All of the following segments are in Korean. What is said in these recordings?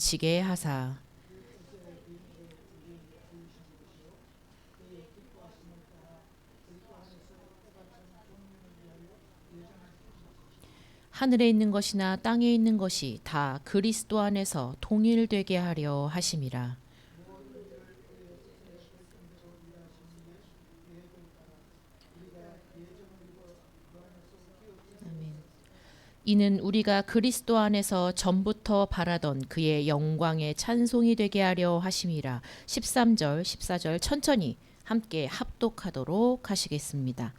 넘치게 하사 하늘에 있는 것이나 땅에 있는 것이 다 그리스도 안에서 통일되게 하려 하심이라. 아멘. 이는 우리가 그리스도 안에서 전부터 바라던 그의 영광의 찬송이 되게 하려 하심이라. 13절, 14절 천천히 함께 합독하도록 하시겠습니다.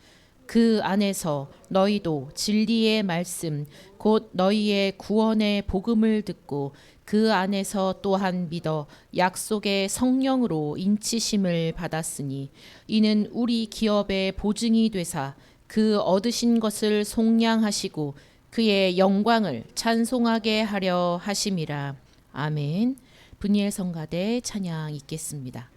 그 안에서 너희도 진리의 말씀 곧 너희의 구원의 복음을 듣고 그 안에서 또한 믿어 약속의 성령으로 인치심을 받았으니 이는 우리 기업의 보증이 되사 그 얻으신 것을 속량하시고 그의 영광을 찬송하게 하려 하심이라. 아멘. 분이엘 성가대 찬양 있겠습니다.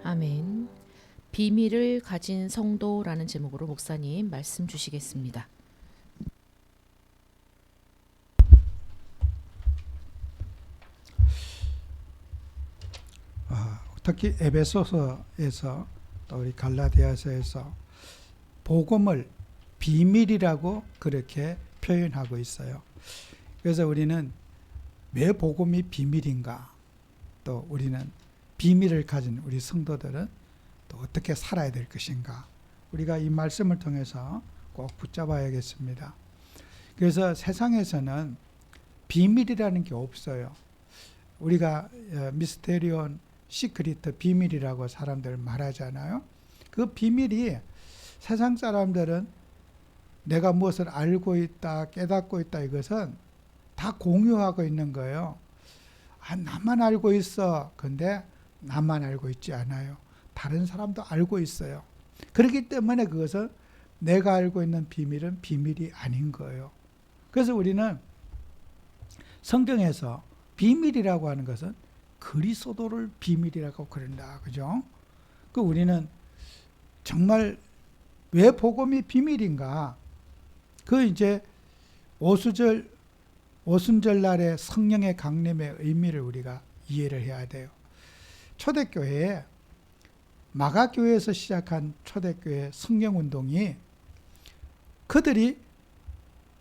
아멘. 비밀을 가진 성도라는 제목으로 목사님 말씀 주시겠습니다. 특히 에베소서에서 또 우리 갈라디아서에서 복음을 비밀이라고 그렇게 표현하고 있어요. 그래서 우리는 왜 복음이 비밀인가? 또 우리는 비밀을 가진 우리 성도들은 또 어떻게 살아야 될 것인가? 우리가 이 말씀을 통해서 꼭 붙잡아야겠습니다. 그래서 세상에서는 비밀이라는 게 없어요. 우리가 미스테리온 시크리트 비밀이라고 사람들 말하잖아요. 그 비밀이 세상 사람들은 내가 무엇을 알고 있다, 깨닫고 있다, 이것은 다 공유하고 있는 거예요. 나만 알고 있어. 근데 나만 알고 있지 않아요. 다른 사람도 알고 있어요. 그렇기 때문에 그것은 내가 알고 있는 비밀은 비밀이 아닌 거예요. 그래서 우리는 성경에서 비밀이라고 하는 것은 그리스도를 비밀이라고 그런다. 그죠? 그 우리는 정말 왜 복음이 비밀인가? 그 이제 오순절 날의 성령의 강림의 의미를 우리가 이해를 해야 돼요. 초대교회에 마가교회에서 시작한 초대교회 성령운동이 그들이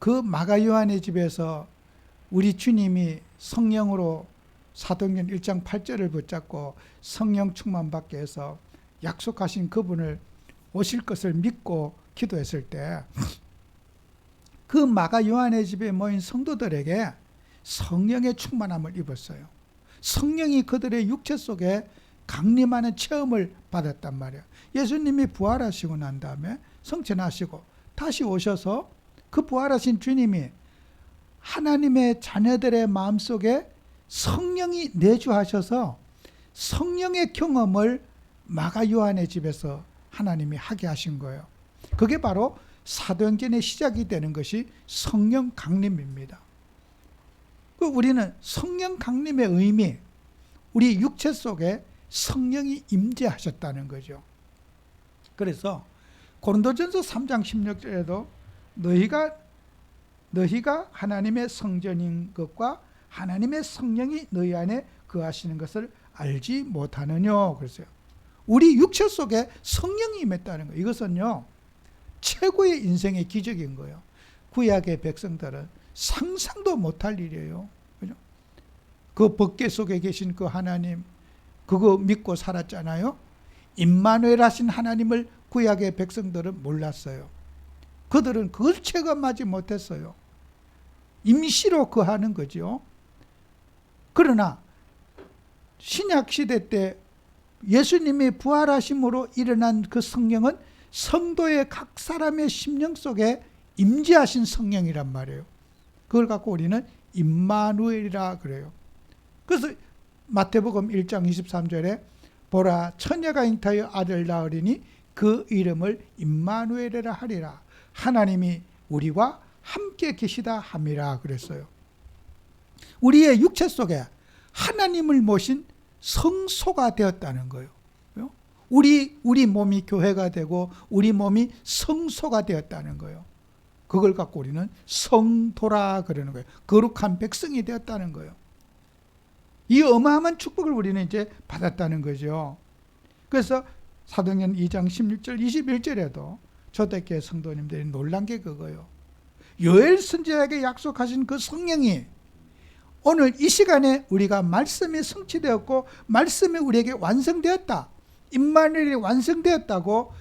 그 마가 요한의 집에서 우리 주님이 성령으로 사도행전 1장 8절을 붙잡고 성령 충만받게 해서 약속하신 그분을 오실 것을 믿고 기도했을 때 그 마가 요한의 집에 모인 성도들에게 성령의 충만함을 입었어요. 성령이 그들의 육체 속에 강림하는 체험을 받았단 말이에요. 예수님이 부활하시고 난 다음에 성천하시고 다시 오셔서 그 부활하신 주님이 하나님의 자녀들의 마음속에 성령이 내주하셔서 성령의 경험을 마가 요한의 집에서 하나님이 하게 하신 거예요. 그게 바로 사도행전의 시작이 되는 것이 성령 강림입니다. 우리는 성령 강림의 의미, 우리 육체 속에 성령이 임재하셨다는 거죠. 그래서 고린도전서 3장 16절에도 너희가 하나님의 성전인 것과 하나님의 성령이 너희 안에 거하시는 것을 알지 못하느냐 그랬어요. 우리 육체 속에 성령이 임했다는 거예요. 이것은요 최고의 인생의 기적인 거예요. 구약의 백성들은 상상도 못할 일이에요. 그죠? 그 법궤 속에 계신 그 하나님 그거 믿고 살았잖아요. 임마누엘 하신 하나님을 구약의 백성들은 몰랐어요. 그들은 그걸 체감하지 못했어요. 임시로 거하는 거죠. 그러나 신약 시대 때 예수님이 부활하심으로 일어난 그 성령은 성도의 각 사람의 심령 속에 임재하신 성령이란 말이에요. 그걸 갖고 우리는 임마누엘이라 그래요. 그래서 마태복음 1장 23절에 보라 처녀가 잉타하여 아들 낳으리니 그 이름을 임마누엘이라 하리라. 하나님이 우리와 함께 계시다 함이라 그랬어요. 우리의 육체 속에 하나님을 모신 성소가 되었다는 거예요. 우리 몸이 교회가 되고 우리 몸이 성소가 되었다는 거예요. 그걸 갖고 우리는 성도라 그러는 거예요. 거룩한 백성이 되었다는 거예요. 이 어마어마한 축복을 우리는 이제 받았다는 거죠. 그래서 사도행전 2장 16절 21절에도 초대교회 성도님들이 놀란 게 그거예요. 요엘 선지자에게 약속하신 그 성령이 오늘 이 시간에 우리가 말씀이 성취되었고 말씀이 우리에게 완성되었다. 임마누엘이 완성되었다고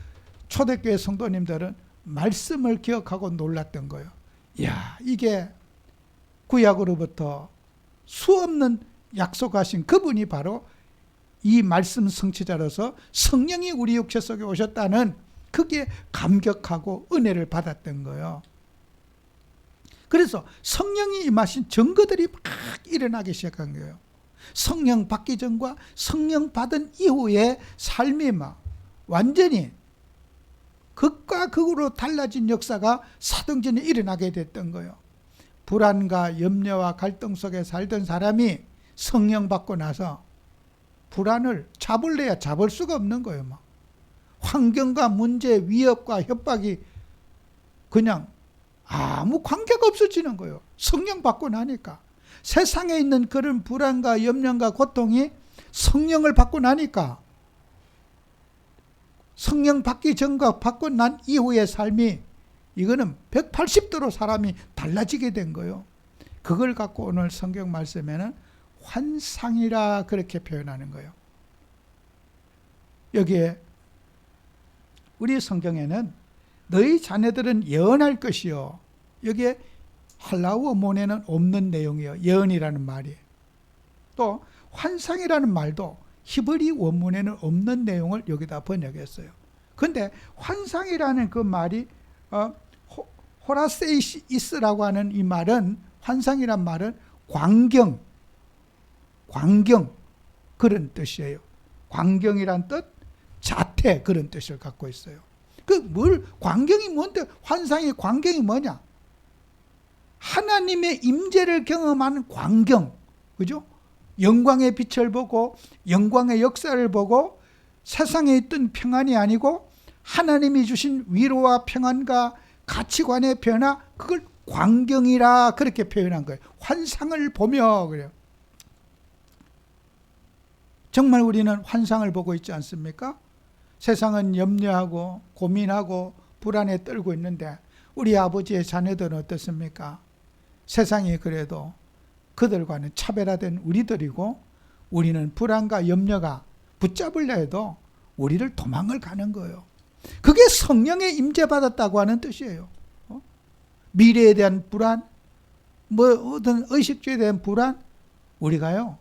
초대교회 성도님들은 말씀을 기억하고 놀랐던 거예요. 이야, 이게 구약으로부터 수없는 약속하신 그분이 바로 이 말씀 성취자로서 성령이 우리 육체 속에 오셨다는 그게 감격하고 은혜를 받았던 거예요. 그래서 성령이 임하신 증거들이 막 일어나기 시작한 거예요. 성령 받기 전과 성령 받은 이후의 삶이 막 완전히 극과 극으로 달라진 역사가 사도행전에 일어나게 됐던 거예요. 불안과 염려와 갈등 속에 살던 사람이 성령 받고 나서 불안을 잡을래야 잡을 수가 없는 거예요. 막. 환경과 문제, 위협과 협박이 그냥 아무 관계가 없어지는 거예요. 성령 받고 나니까. 세상에 있는 그런 불안과 염려과 고통이 성령을 받고 나니까 성령 받기 전과 받고 난 이후의 삶이 이거는 180도로 사람이 달라지게 된 거예요. 그걸 갖고 오늘 성경 말씀에는 환상이라 그렇게 표현하는 거예요. 여기에 우리 성경에는 너희 자녀들은 예언할 것이요. 여기에 헬라어 원문에는 없는 내용이에요. 예언이라는 말이. 또 환상이라는 말도 히브리 원문에는 없는 내용을 여기다 번역했어요. 그런데 환상이라는 그 말이 호라세이시스라고 하는 이 말은 환상이란 말은 광경 그런 뜻이에요. 광경이란 뜻, 자태 그런 뜻을 갖고 있어요. 광경이 뭔데 환상의 광경이 뭐냐? 하나님의 임재를 경험하는 광경. 그죠? 영광의 빛을 보고 영광의 역사를 보고 세상에 있던 평안이 아니고 하나님이 주신 위로와 평안과 가치관의 변화, 그걸 광경이라 그렇게 표현한 거예요. 환상을 보며 그래요. 정말 우리는 환상을 보고 있지 않습니까? 세상은 염려하고 고민하고 불안에 떨고 있는데 우리 아버지의 자녀들은 어떻습니까? 세상이 그래도 그들과는 차별화된 우리들이고 우리는 불안과 염려가 붙잡으려 해도 우리를 도망을 가는 거예요. 그게 성령의 임재받았다고 하는 뜻이에요. 미래에 대한 불안, 어떤 의식주에 대한 불안, 우리가요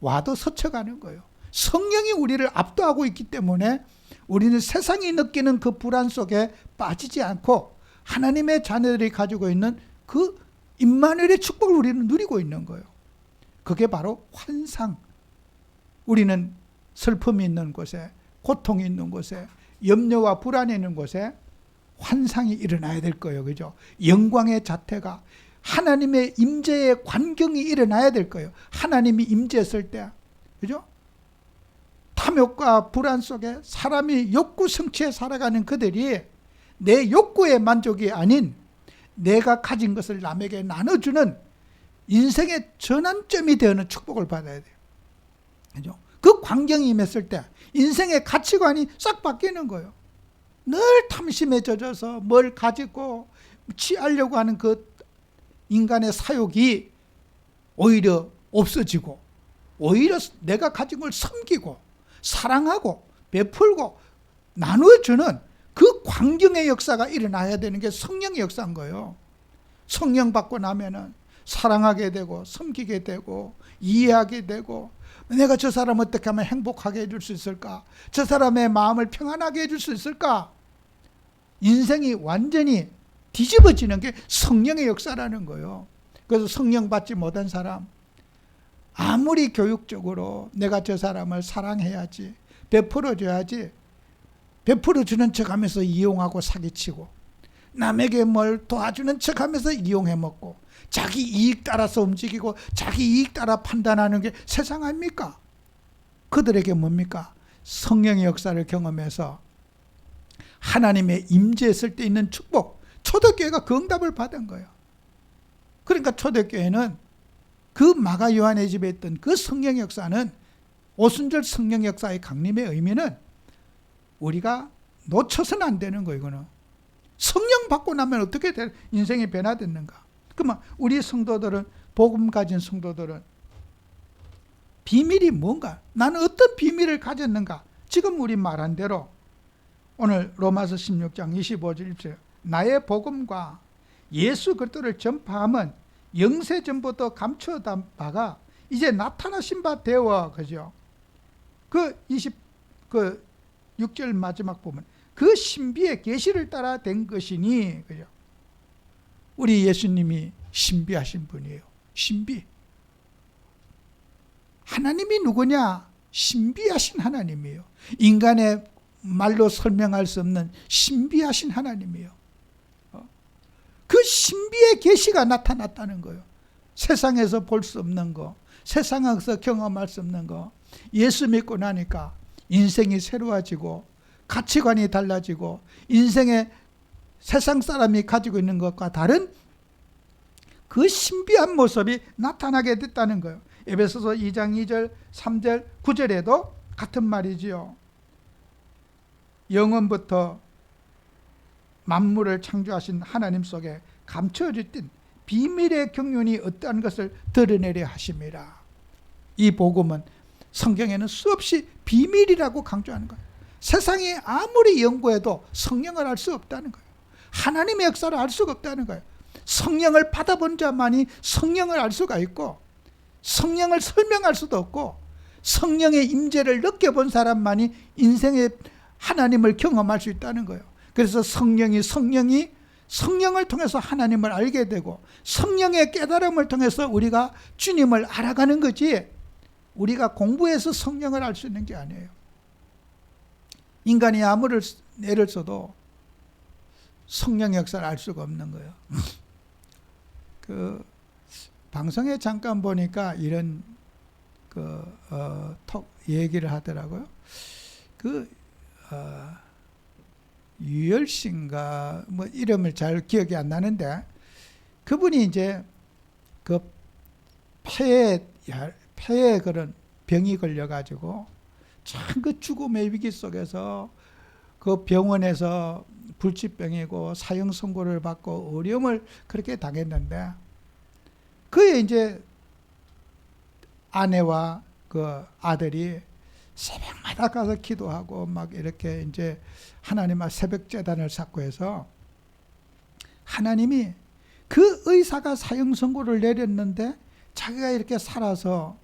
와도 스쳐가는 거예요. 성령이 우리를 압도하고 있기 때문에 우리는 세상이 느끼는 그 불안 속에 빠지지 않고 하나님의 자녀들이 가지고 있는 그 임마누엘의 축복을 우리는 누리고 있는 거예요. 그게 바로 환상. 우리는 슬픔이 있는 곳에, 고통이 있는 곳에, 염려와 불안이 있는 곳에 환상이 일어나야 될 거예요. 그죠? 영광의 자태가, 하나님의 임재의 광경이 일어나야 될 거예요. 하나님이 임재했을 때. 그죠? 탐욕과 불안 속에 사람이 욕구 성취에 살아가는 그들이 내 욕구의 만족이 아닌 내가 가진 것을 남에게 나눠주는 인생의 전환점이 되는 축복을 받아야 돼요. 그죠? 그 광경이 임했을 때 인생의 가치관이 싹 바뀌는 거예요. 늘 탐심에 젖어서 뭘 가지고 취하려고 하는 그 인간의 사욕이 오히려 없어지고 오히려 내가 가진 걸 섬기고 사랑하고 베풀고 나눠주는 그 광경의 역사가 일어나야 되는 게 성령의 역사인 거예요. 성령 받고 나면은 사랑하게 되고 섬기게 되고 이해하게 되고 내가 저 사람 어떻게 하면 행복하게 해줄 수 있을까? 저 사람의 마음을 평안하게 해줄 수 있을까? 인생이 완전히 뒤집어지는 게 성령의 역사라는 거예요. 그래서 성령 받지 못한 사람, 아무리 교육적으로 내가 저 사람을 사랑해야지, 베풀어줘야지, 베풀어주는 척하면서 이용하고 사기치고 남에게 뭘 도와주는 척하면서 이용해 먹고 자기 이익 따라서 움직이고 자기 이익 따라 판단하는 게 세상 아닙니까? 그들에게 뭡니까? 성령의 역사를 경험해서 하나님의 임재했을 때 있는 축복, 초대교회가 그 응답을 받은 거예요. 그러니까 초대교회는 그 마가 요한의 집에 있던 그 성령의 역사는, 오순절 성령의 역사의 강림의 의미는 우리가 놓쳐서는 안 되는 거예요. 이거는 성령 받고 나면 어떻게 인생이 변화됐는가? 그러면 우리 성도들은, 복음 가진 성도들은 비밀이 뭔가? 나는 어떤 비밀을 가졌는가? 지금 우리 말한 대로 오늘 로마서 16장 25절 1절 나의 복음과 예수 그리스도를 전파함은 영세전부터 감추어둔 바가 이제 나타나신 바 되어, 그죠? 그 6절 마지막 보면 그 신비의 계시를 따라 된 것이니, 그죠? 우리 예수님이 신비하신 분이에요. 신비. 하나님이 누구냐? 신비하신 하나님이에요. 인간의 말로 설명할 수 없는 신비하신 하나님이에요. 그 신비의 계시가 나타났다는 거예요. 세상에서 볼 수 없는 거, 세상에서 경험할 수 없는 거, 예수 믿고 나니까 인생이 새로워지고 가치관이 달라지고 인생의 세상 사람이 가지고 있는 것과 다른 그 신비한 모습이 나타나게 됐다는 거예요. 에베소서 2장 2절 3절 9절에도 같은 말이지요. 영원부터 만물을 창조하신 하나님 속에 감춰졌던 비밀의 경륜이 어떠한 것을 드러내려 하심이라. 이 복음은 성경에는 수없이 비밀이라고 강조하는 거예요. 세상이 아무리 연구해도 성령을 알 수 없다는 거예요. 하나님의 역사를 알 수가 없다는 거예요. 성령을 받아본 자만이 성령을 알 수가 있고 성령을 설명할 수도 없고 성령의 임재를 느껴본 사람만이 인생의 하나님을 경험할 수 있다는 거예요. 그래서 성령을 통해서 하나님을 알게 되고 성령의 깨달음을 통해서 우리가 주님을 알아가는 거지, 우리가 공부해서 성령을 알 수 있는 게 아니에요. 인간이 아무리 애를 써도 성령의 역사를 알 수가 없는 거예요. 그 방송에 잠깐 보니까 이런 얘기를 하더라고요. 유열씨인가 뭐 이름을 잘 기억이 안 나는데 그분이 이제 그 폐에 그런 병이 걸려가지고 참 그 죽음의 위기 속에서 그 병원에서 불치병이고 사형 선고를 받고 어려움을 그렇게 당했는데 그의 이제 아내와 그 아들이 새벽마다 가서 기도하고 막 이렇게 이제 하나님 앞 새벽 제단을 쌓고 해서 하나님이 그 의사가 사형 선고를 내렸는데 자기가 이렇게 살아서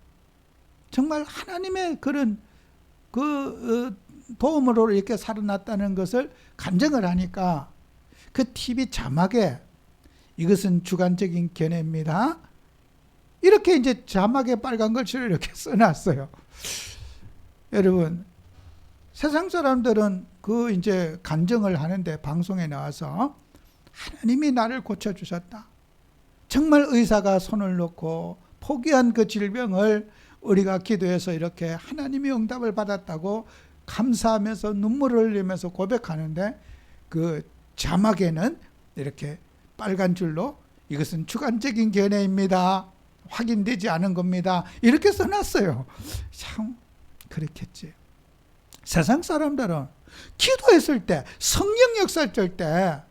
정말 하나님의 그런 도움으로 이렇게 살아났다는 것을 간증을 하니까 그 TV 자막에 이것은 주관적인 견해입니다. 이렇게 이제 자막에 빨간 글씨로 이렇게 써놨어요. 여러분, 세상 사람들은 그 이제 간증을 하는데 방송에 나와서 하나님이 나를 고쳐주셨다. 정말 의사가 손을 놓고 포기한 그 질병을 우리가 기도해서 이렇게 하나님이 응답을 받았다고 감사하면서 눈물을 흘리면서 고백하는데 그 자막에는 이렇게 빨간 줄로 이것은 주관적인 견해입니다. 확인되지 않은 겁니다. 이렇게 써놨어요. 참 그렇겠지. 세상 사람들은 기도했을 때 성령 역사할 때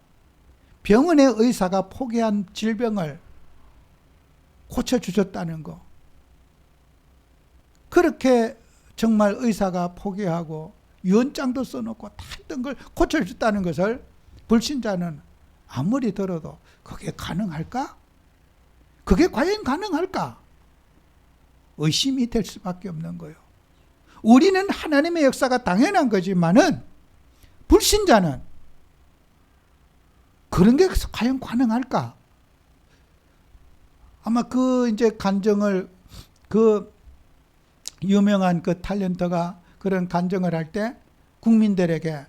병원의 의사가 포기한 질병을 고쳐주셨다는 거, 그렇게 정말 의사가 포기하고 유언장도 써놓고 다 했던 걸 고쳐줬다는 것을 불신자는 아무리 들어도 그게 가능할까? 그게 과연 가능할까? 의심이 될 수밖에 없는 거예요. 우리는 하나님의 역사가 당연한 거지만은 불신자는 그런 게 과연 가능할까? 아마 그 이제 간증을 그 유명한 그 탤런트가 그런 간증을 할 때 국민들에게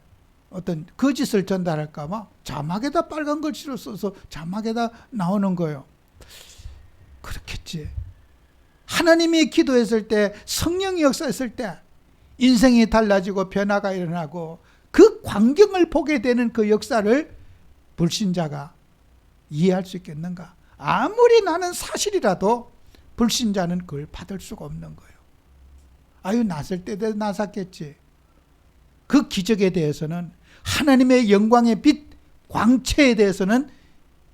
어떤 거짓을 전달할까 봐 자막에다 빨간 글씨로 써서 자막에다 나오는 거예요. 그렇겠지. 하나님이 기도했을 때, 성령이 역사했을 때 인생이 달라지고 변화가 일어나고 그 광경을 보게 되는 그 역사를 불신자가 이해할 수 있겠는가? 아무리 나는 사실이라도 불신자는 그걸 받을 수가 없는 거예요. 아유, 났을 때도 났었겠지. 그 기적에 대해서는, 하나님의 영광의 빛, 광채에 대해서는,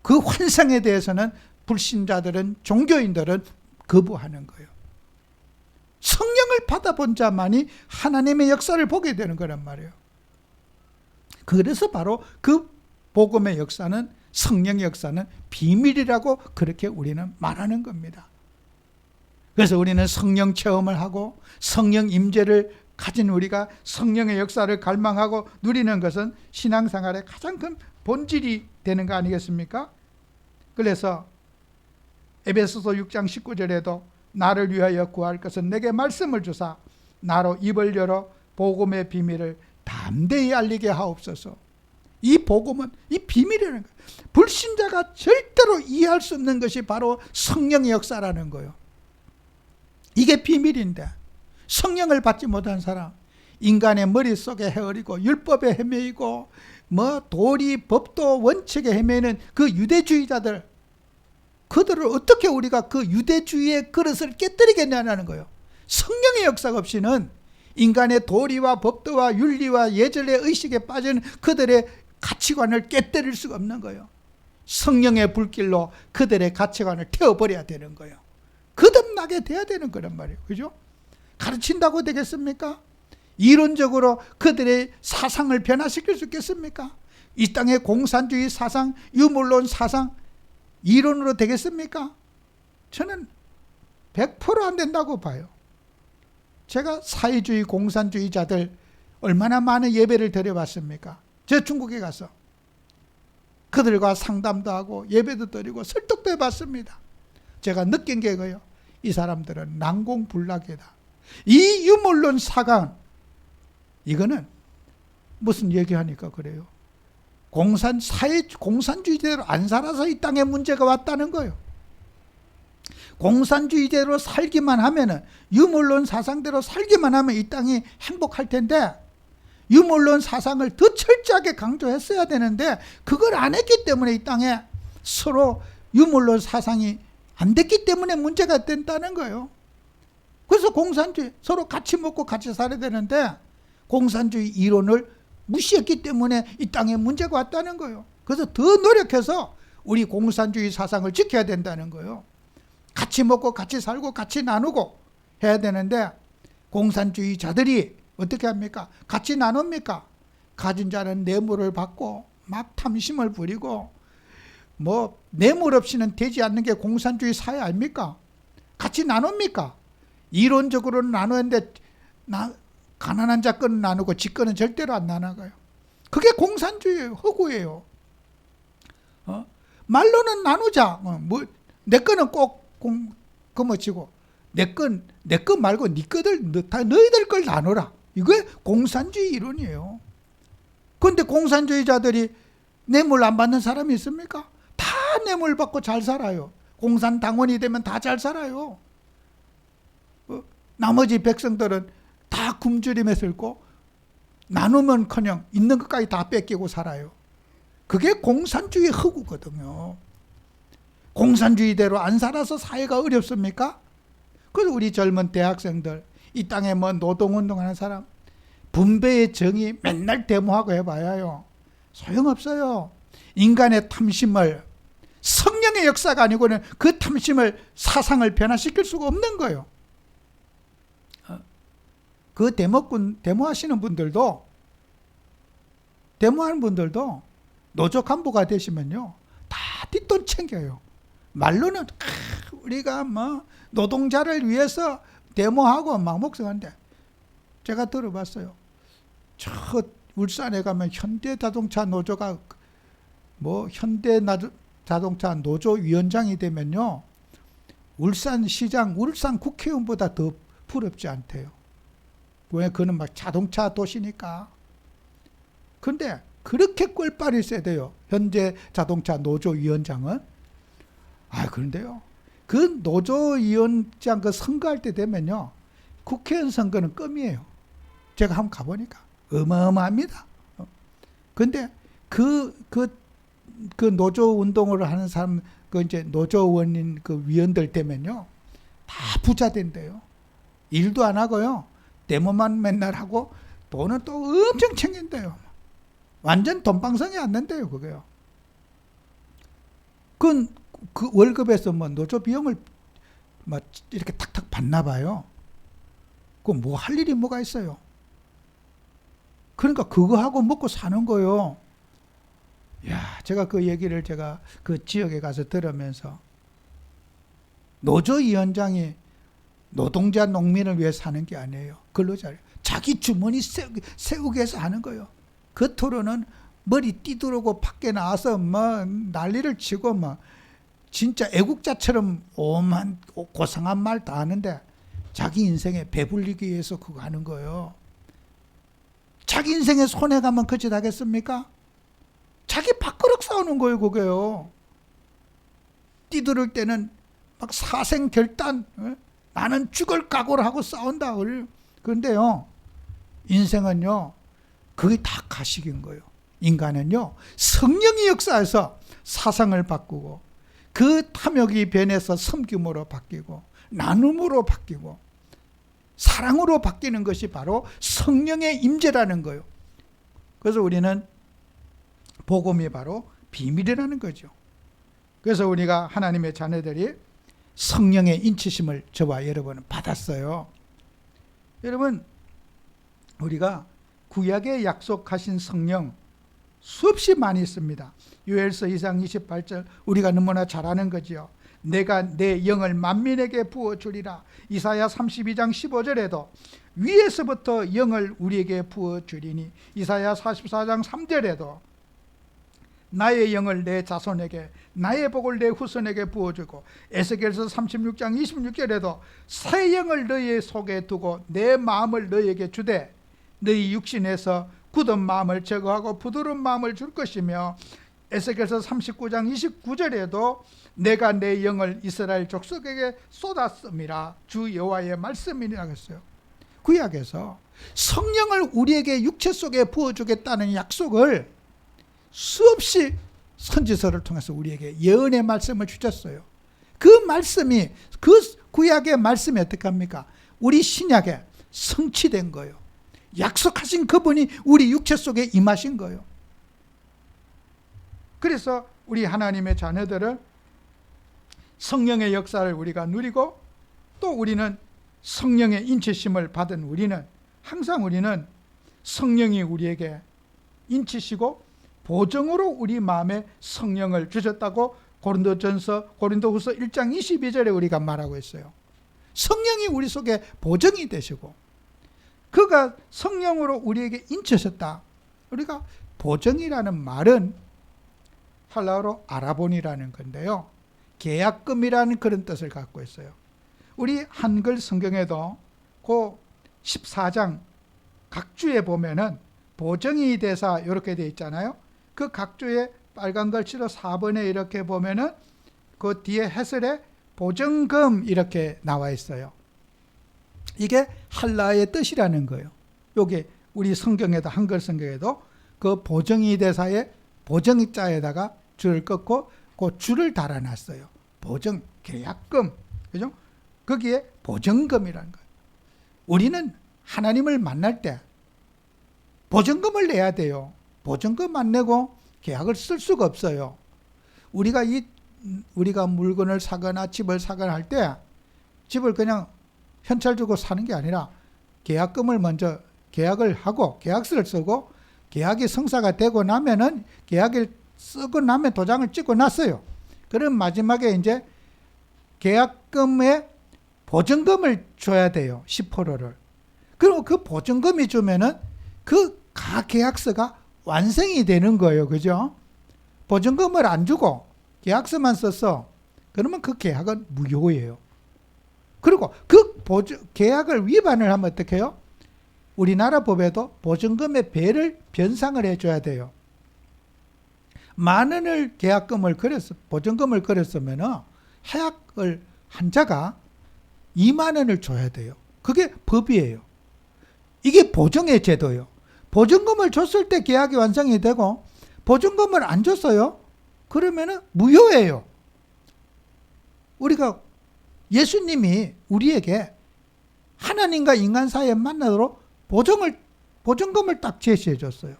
그 환상에 대해서는 불신자들은, 종교인들은 거부하는 거예요. 성령을 받아본 자만이 하나님의 역사를 보게 되는 거란 말이에요. 그래서 바로 그 복음의 역사는, 성령의 역사는 비밀이라고 그렇게 우리는 말하는 겁니다. 그래서 우리는 성령 체험을 하고 성령 임재를 가진 우리가 성령의 역사를 갈망하고 누리는 것은 신앙생활의 가장 큰 본질이 되는 거 아니겠습니까? 그래서 에베소서 6장 19절에도 나를 위하여 구할 것은 내게 말씀을 주사 나로 입을 열어 복음의 비밀을 담대히 알리게 하옵소서. 이 복음은 이 비밀이라는 거예요. 불신자가 절대로 이해할 수 없는 것이 바로 성령의 역사라는 거예요. 이게 비밀인데 성령을 받지 못한 사람, 인간의 머릿속에 헤어리고 율법에 헤매이고 뭐 도리, 법도, 원칙에 헤매는 그 유대주의자들, 그들을 어떻게 우리가 그 유대주의의 그릇을 깨뜨리겠냐는 거예요. 성령의 역사가 없이는 인간의 도리와 법도와 윤리와 예절의 의식에 빠진 그들의 가치관을 깨뜨릴 수가 없는 거예요. 성령의 불길로 그들의 가치관을 태워버려야 되는 거예요. 거듭나게 돼야 되는 거란 말이에요. 그죠? 가르친다고 되겠습니까? 이론적으로 그들의 사상을 변화시킬 수 있겠습니까? 이 땅의 공산주의 사상, 유물론 사상, 이론으로 되겠습니까? 저는 100% 안 된다고 봐요. 제가 사회주의 공산주의자들 얼마나 많은 예배를 드려봤습니까? 저 중국에 가서 그들과 상담도 하고 예배도 드리고 설득도 해봤습니다. 제가 느낀 게 그거예요. 이 사람들은 난공불락이다. 이 유물론 사강, 이거는 무슨 얘기하니까 그래요. 공산주의대로 안 살아서 이 땅에 문제가 왔다는 거예요. 공산주의대로 살기만 하면은, 유물론 사상대로 살기만 하면 이 땅이 행복할 텐데, 유물론 사상을 더 철저하게 강조했어야 되는데 그걸 안 했기 때문에 이 땅에 서로 유물론 사상이 안 됐기 때문에 문제가 된다는 거예요. 그래서 공산주의, 서로 같이 먹고 같이 살아야 되는데 공산주의 이론을 무시했기 때문에 이 땅에 문제가 왔다는 거예요. 그래서 더 노력해서 우리 공산주의 사상을 지켜야 된다는 거예요. 같이 먹고 같이 살고 같이 나누고 해야 되는데 공산주의자들이 어떻게 합니까? 같이 나눕니까? 가진 자는 뇌물을 받고 막 탐심을 부리고, 뭐 뇌물 없이는 되지 않는 게 공산주의 사회 아닙니까? 같이 나눕니까? 이론적으로는 나누는데 가난한 자 거는 나누고 지 거는 절대로 안 나눠가요. 그게 공산주의예요. 허구예요. 말로는 나누자. 내 거는 꼭 거머쥐고 내 거 말고 네 거들 다 너희들 걸 나눠라. 이게 공산주의 이론이에요. 그런데 공산주의자들이 뇌물 안 받는 사람이 있습니까? 다 뇌물 받고 잘 살아요. 공산당원이 되면 다 잘 살아요. 나머지 백성들은 다 굶주림에 살고 나누면커녕 있는 것까지 다 뺏기고 살아요. 그게 공산주의 허구거든요. 공산주의대로 안 살아서 사회가 어렵습니까? 그래서 우리 젊은 대학생들, 이 땅에 뭐 노동운동하는 사람, 분배의 정의 맨날 데모하고 해봐야요. 소용없어요. 인간의 탐심을, 성령의 역사가 아니고는 그 탐심을, 사상을 변화시킬 수가 없는 거예요. 그 데모하시는 분들도, 데모하는 분들도 노조 간부가 되시면요, 다 뒷돈 챙겨요. 말로는 우리가 뭐 노동자를 위해서 데모하고 막 목소리하는데, 제가 들어봤어요. 저 울산에 가면 현대자동차 노조가 뭐 현대자동차 노조위원장이 되면요, 울산시장, 울산 국회의원보다 더 부럽지 않대요. 왜? 그는 막 자동차 도시니까. 근데 그렇게 꼴빨이 세대요. 현대자동차 노조위원장은. 그런데요, 그 노조위원장 그 선거할 때 되면요, 국회의원 선거는 껌이에요. 제가 한번 가보니까 어마어마합니다. 근데 그 노조 운동을 하는 사람, 그 이제 노조원인 그 위원들 되면요, 다 부자 된대요. 일도 안 하고요, 데모만 맨날 하고 돈은 또 엄청 챙긴대요. 완전 돈방석이 안 된대요, 그게요. 그 월급에서 뭐 노조 비용을 막 이렇게 탁탁 받나 봐요. 그 뭐 할 일이 뭐가 있어요. 그러니까 그거 하고 먹고 사는 거요. 야, 제가 그 얘기를 제가 그 지역에 가서 들으면서, 노조위원장이 노동자 농민을 위해 사는 게 아니에요. 근로자를 자기 주머니 세우기 위해서 하는 거예요. 겉으로는 머리 띠두르고 밖에 나와서 뭐 난리를 치고 뭐 진짜 애국자처럼 오만 고상한 말 다 하는데 자기 인생에 배불리기 위해서 그거 하는 거예요. 자기 인생에 손해가면 그짓 하겠습니까? 자기 밥그릇 싸우는 거예요, 그게요. 띠두를 때는 막 사생결단, 나는 죽을 각오를 하고 싸운다. 그런데요, 인생은요, 그게 다 가식인 거예요. 인간은요, 성령의 역사에서 사상을 바꾸고, 그 탐욕이 변해서 섬김으로 바뀌고, 나눔으로 바뀌고, 사랑으로 바뀌는 것이 바로 성령의 임재라는 거예요. 그래서 우리는 복음이 바로 비밀이라는 거죠. 그래서 우리가 하나님의 자녀들이 성령의 인치심을 저와 여러분은 받았어요. 여러분, 우리가 구약에 약속하신 성령 수없이 많이 있습니다. 요엘서 2장 28절 우리가 너무나 잘 아는 거지요. 내가 내 영을 만민에게 부어주리라. 이사야 32장 15절에도 위에서부터 영을 우리에게 부어주리니, 이사야 44장 3절에도 나의 영을 내 자손에게, 나의 복을 내 후손에게 부어주고, 에스겔서 36장 26절에도 새 영을 너희 속에 두고 내 마음을 너희에게 주되 너희 육신에서 굳은 마음을 제거하고 부드러운 마음을 줄 것이며, 에스겔서 39장 29절에도 내가 내 영을 이스라엘 족속에게 쏟았음이라 주 여호와의 말씀이라고 했어요. 구약에서 성령을 우리에게 육체 속에 부어주겠다는 약속을 수없이 선지서를 통해서 우리에게 예언의 말씀을 주셨어요. 그 말씀이, 그 구약의 말씀이 어떻게 합니까? 우리 신약에 성취된 거예요. 약속하신 그분이 우리 육체 속에 임하신 거예요. 그래서 우리 하나님의 자녀들은 성령의 역사를 우리가 누리고, 또 우리는 성령의 인치심을 받은 우리는 성령이 우리에게 인치시고 보정으로 우리 마음에 성령을 주셨다고 고린도후서 1장 22절에 우리가 말하고 있어요. 성령이 우리 속에 보정이 되시고 그가 성령으로 우리에게 인치셨다. 우리가 보정이라는 말은 헬라어로 아라본이라는 건데요, 계약금이라는 그런 뜻을 갖고 있어요. 우리 한글 성경에도 그 14장 각주에 보면은 보정이 대사 이렇게 되어 있잖아요. 그 각주에 빨간 글씨로 4번에 이렇게 보면은 그 뒤에 해설에 보정금 이렇게 나와 있어요. 이게 할라의 뜻이라는 거예요. 여기 우리 성경에도, 한글 성경에도 그 보정이 대사에 보정자에다가 줄을 긋고 그 줄을 달아놨어요. 보정, 계약금, 그죠? 거기에 보정금이라는 거예요. 우리는 하나님을 만날 때 보정금을 내야 돼요. 보정금 안 내고 계약을 쓸 수가 없어요. 우리가 물건을 사거나 집을 사거나 할 때 집을 그냥 현찰 주고 사는 게 아니라 계약금을 먼저 계약을 하고 계약서를 쓰고, 계약이 성사가 되고 나면은 계약을 쓰고 나면 도장을 찍고 놨어요. 그럼 마지막에 이제 계약금에 보증금을 줘야 돼요. 10%를. 그리고 그 보증금이 주면은 그 계약서가 완성이 되는 거예요. 그죠? 보증금을 안 주고 계약서만 썼어. 그러면 그 계약은 무효예요. 그리고 그 계약을 위반을 하면 어떻게 해요? 우리나라 법에도 보증금의 배를 변상을 해줘야 돼요. 10,000원을 보증금을 걸었으면 해약을 한 자가 20,000원을 줘야 돼요. 그게 법이에요. 이게 보증의 제도예요. 보증금을 줬을 때 계약이 완성이 되고, 보증금을 안 줬어요? 그러면 무효예요. 우리가 예수님이 우리에게 하나님과 인간 사이의 만나도록 보증금을 딱 제시해 줬어요.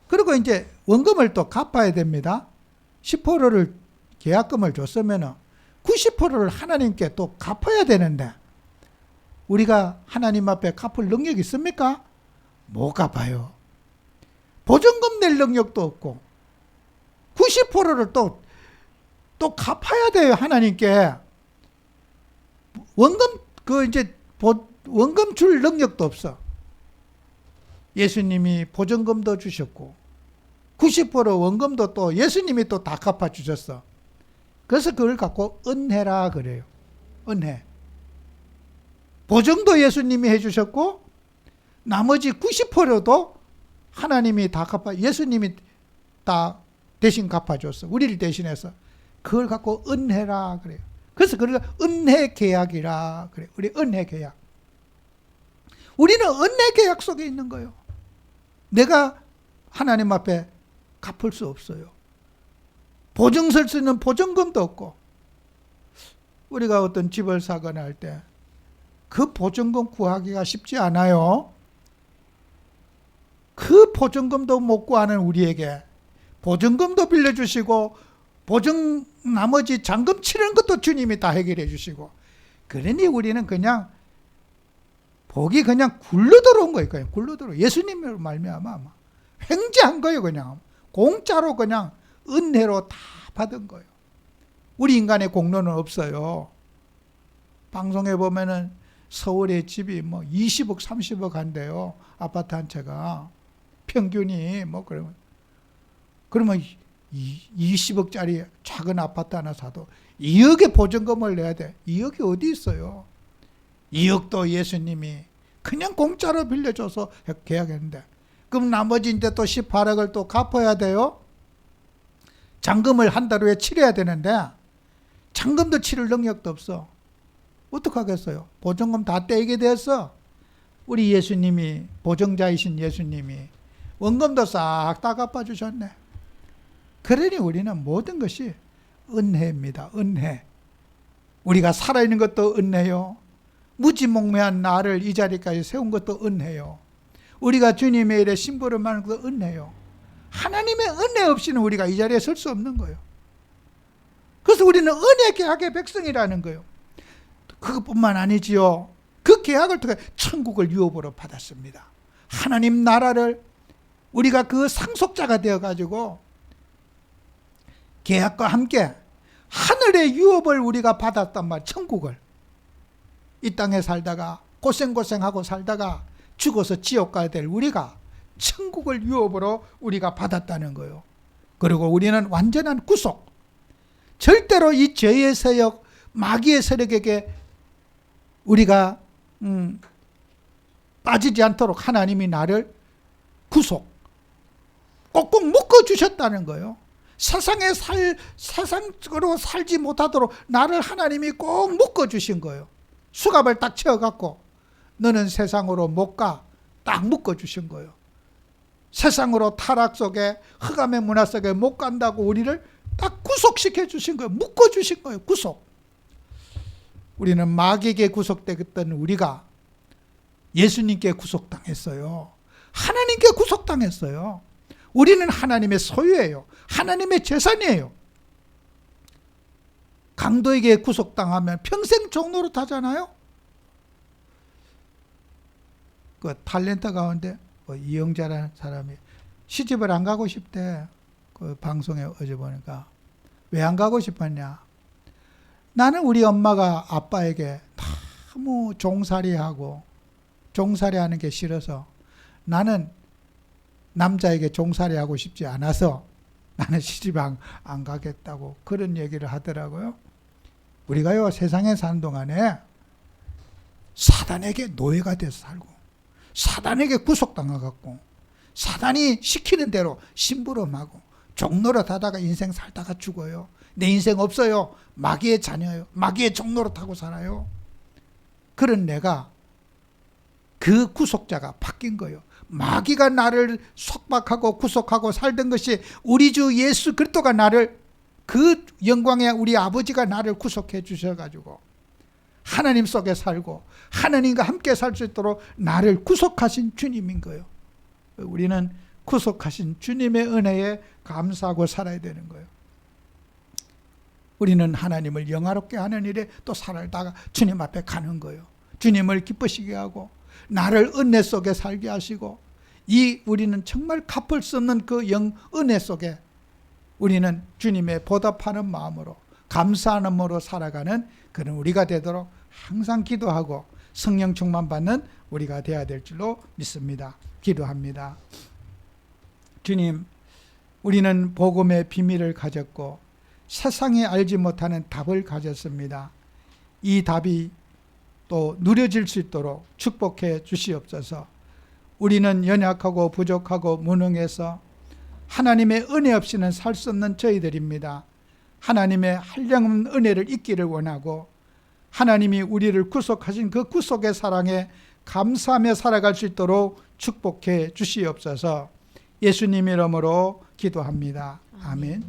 그리고 이제 원금을 또 갚아야 됩니다. 10%를 계약금을 줬으면 90%를 하나님께 또 갚아야 되는데, 우리가 하나님 앞에 갚을 능력이 있습니까? 못 갚아요. 보증금 낼 능력도 없고 90%를 또 갚아야 돼요. 하나님께 원금 줄 능력도 없어. 예수님이 보증금도 주셨고 90% 원금도 또 예수님이 또 다 갚아 주셨어. 그래서 그걸 갖고 은혜라 그래요. 은혜. 보증도 예수님이 해주셨고 나머지 90%도 하나님이 다 예수님이 다 대신 갚아줬어. 우리를 대신해서. 그걸 갖고 은혜라 그래요. 그래서 그걸 은혜 계약이라 그래요. 우리 은혜 계약. 우리는 은혜 계약 속에 있는 거예요. 내가 하나님 앞에 갚을 수 없어요. 보증 쓸 수 있는 보증금도 없고, 우리가 어떤 집을 사거나 할 때 그 보증금 구하기가 쉽지 않아요. 그 보증금도 못 구하는 우리에게 보증금도 빌려주시고 나머지 잔금 치는 것도 주님이 다 해결해 주시고, 그러니 우리는 그냥 복이 그냥 굴러 들어온 거예요. 그냥 굴러 들어. 예수님으로 말미암아 횡재한 거예요. 그냥 공짜로 그냥 은혜로 다 받은 거예요. 우리 인간의 공로는 없어요. 방송에 보면은 서울의 집이 20억, 30억 한대요. 아파트 한 채가. 평균이 그러면 20억짜리 작은 아파트 하나 사도 2억의 보증금을 내야 돼. 2억이 어디 있어요? 2억도 예수님이 그냥 공짜로 빌려줘서 계약했는데, 그럼 나머지 이제 또 18억을 또 갚아야 돼요. 잔금을 한 달 후에 치러야 되는데 잔금도 치를 능력도 없어. 어떡하겠어요? 보증금 다 떼게 됐어. 우리 예수님이, 보증자이신 예수님이 원금도 싹 다 갚아주셨네. 그러니 우리는 모든 것이 은혜입니다. 은혜. 우리가 살아있는 것도 은혜요. 무지몽매한 나를 이 자리까지 세운 것도 은혜요. 우리가 주님의 일에 심부름하는 것도 은혜요. 하나님의 은혜 없이는 우리가 이 자리에 설 수 없는 거예요. 그래서 우리는 은혜 계약의 백성이라는 거예요. 그것뿐만 아니지요. 그 계약을 통해 천국을 유업으로 받았습니다. 하나님 나라를 우리가 그 상속자가 되어가지고 계약과 함께 하늘의 유업을 우리가 받았단 말이에요. 천국을. 이 땅에 살다가 고생하고 살다가 죽어서 지옥 가야 될 우리가 천국을 유업으로 우리가 받았다는 거예요. 그리고 우리는 완전한 구속. 절대로 이 죄의 세력, 마귀의 세력에게 우리가 빠지지 않도록 하나님이 나를 구속, 꼭꼭 묶어주셨다는 거예요. 세상으로 살지 못하도록 나를 하나님이 꼭 묶어주신 거예요. 수갑을 딱 채워갖고 너는 세상으로 못 가. 딱 묶어주신 거예요. 세상으로 타락 속에 흑암의 문화 속에 못 간다고 우리를 딱 구속시켜 주신 거예요. 묶어주신 거예요. 구속. 우리는 마귀에게 구속되었던 우리가 예수님께 구속당했어요. 하나님께 구속당했어요. 우리는 하나님의 소유예요. 하나님의 재산이에요. 강도에게 구속당하면 평생 종노릇 하잖아요. 그 탤런트 가운데 이영자라는 사람이 시집을 안 가고 싶대. 그 방송에 어제 보니까. 왜 안 가고 싶었냐? 나는 우리 엄마가 아빠에게 너무 종살이하고 종살이하는 게 싫어서 나는 남자에게 종살이하고 싶지 않아서 나는 시집 안 가겠다고 그런 얘기를 하더라고요. 우리가요 세상에 사는 동안에 사단에게 노예가 돼서 살고 사단에게 구속당해갖고 사단이 시키는 대로 심부름하고 종노릇 하다가 인생 살다가 죽어요. 내 인생 없어요. 마귀의 자녀예요. 마귀의 종노릇 하고 살아요. 그런 내가 그 구속자가 바뀐 거예요. 마귀가 나를 속박하고 구속하고 살던 것이 우리 주 예수 그리스도가 나를 그 영광의 우리 아버지가 나를 구속해 주셔가지고 하나님 속에 살고 하나님과 함께 살 수 있도록 나를 구속하신 주님인 거예요. 우리는 구속하신 주님의 은혜에 감사하고 살아야 되는 거예요. 우리는 하나님을 영화롭게 하는 일에 또 살다가 주님 앞에 가는 거예요. 주님을 기쁘시게 하고 나를 은혜 속에 살게 하시고 우리는 정말 갚을 수 없는 그 은혜 속에 우리는 주님의 보답하는 마음으로 감사하는 마음으로 살아가는 그런 우리가 되도록 항상 기도하고 성령 충만 받는 우리가 되어야 될 줄로 믿습니다. 기도합니다. 주님, 우리는 복음의 비밀을 가졌고 세상이 알지 못하는 답을 가졌습니다. 이 답이 또 누려질 수 있도록 축복해 주시옵소서. 우리는 연약하고 부족하고 무능해서 하나님의 은혜 없이는 살 수 없는 저희들입니다. 하나님의 한량없는 은혜를 잊기를 원하고 하나님이 우리를 구속하신 그 구속의 사랑에 감사하며 살아갈 수 있도록 축복해 주시옵소서. 예수님 이름으로 기도합니다. 아멘.